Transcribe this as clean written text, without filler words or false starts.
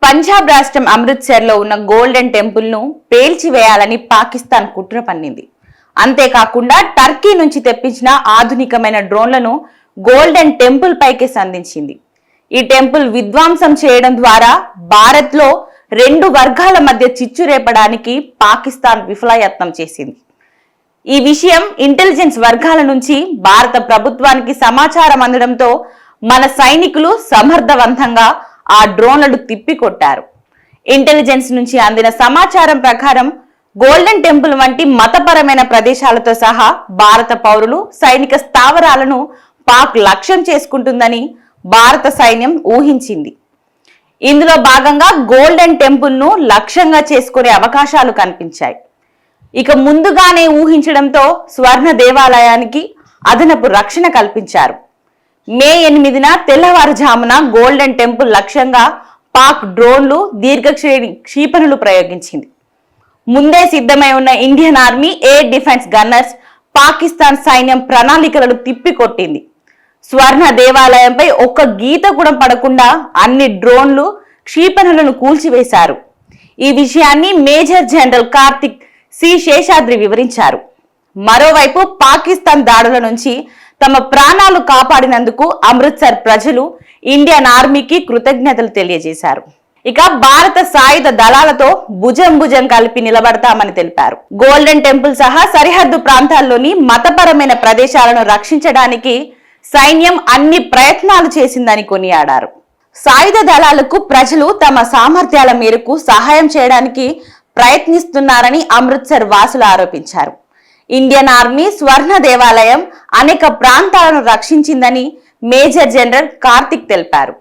పంజాబ్ రాష్ట్రం అమృత్సర్లో ఉన్న golden temple ను పేల్చివేయాలని పాకిస్తాన్ కుట్ర పన్నింది. అంతేకాకుండా టర్కీ నుంచి తెప్పించిన ఆధునికమైన డ్రోన్లను గోల్డెన్ టెంపుల్ పైకి సంధించింది. ఈ టెంపుల్ విధ్వంసం చేయడం ద్వారా భారత్లో రెండు వర్గాల మధ్య చిచ్చు రేపడానికి పాకిస్తాన్ విఫలయత్నం చేసింది. ఈ విషయం ఇంటెలిజెన్స్ వర్గాల నుంచి భారత ప్రభుత్వానికి సమాచారం అందడంతో మన సైనికులు సమర్థవంతంగా ఆ డ్రోన్లను తిప్పికొట్టారు. ఇంటెలిజెన్స్ నుంచి అందిన సమాచారం ప్రకారం గోల్డెన్ టెంపుల్ వంటి మతపరమైన ప్రదేశాలతో సహా భారత పౌరులు సైనిక స్థావరాలను పాక్ లక్ష్యం చేసుకుంటుందని భారత సైన్యం ఊహించింది. ఇందులో భాగంగా గోల్డెన్ టెంపుల్ ను లక్ష్యంగా చేసుకునే అవకాశాలు కనిపించాయి. ఇక ముందుగానే ఊహించడంతో స్వర్ణ దేవాలయానికి అదనపు రక్షణ కల్పించారు. మే 8న తెల్లవారుజామున గోల్డెన్ టెంపుల్ లక్ష్యంగా పాక్ డ్రోన్లు దీర్ఘశ్రేణి క్షిపణులు ప్రయోగించింది. ముందే సిద్ధమై ఉన్న Indian army air defence gunners Pakistan సైన్యం ప్రణాళికలను తిప్పికొట్టింది. స్వర్ణ దేవాలయంపై ఒక్క గీత కూడా పడకుండా అన్ని డ్రోన్లు క్షిపణులను కూల్చివేశారు. ఈ విషయాన్ని major general Karthik C Seshadri వివరించారు. మరోవైపు పాకిస్తాన్ దాడుల నుంచి తమ ప్రాణాలు కాపాడినందుకు అమృత్సర్ ప్రజలు ఇండియన్ ఆర్మీకి కృతజ్ఞతలు తెలియజేశారు. ఇక భారత సాయుధ దళాలతో భుజం భుజం కలిపి నిలబడతామని తెలిపారు. గోల్డెన్ టెంపుల్ సహా సరిహద్దు ప్రాంతాల్లోని మతపరమైన ప్రదేశాలను రక్షించడానికి సైన్యం అన్ని ప్రయత్నాలు చేసిందని కొనియాడారు. సాయుధ దళాలకు ప్రజలు తమ సామర్థ్యాల మేరకు సహాయం చేయడానికి ప్రయత్నిస్తున్నారని అమృత్సర్ వాసులు ఆరోపించారు. ఇండియన్ ఆర్మీ స్వర్ణ దేవాలయం అనేక ప్రాంతాలను రక్షించిందని మేజర్ జనరల్ కార్తిక్ తెలిపారు.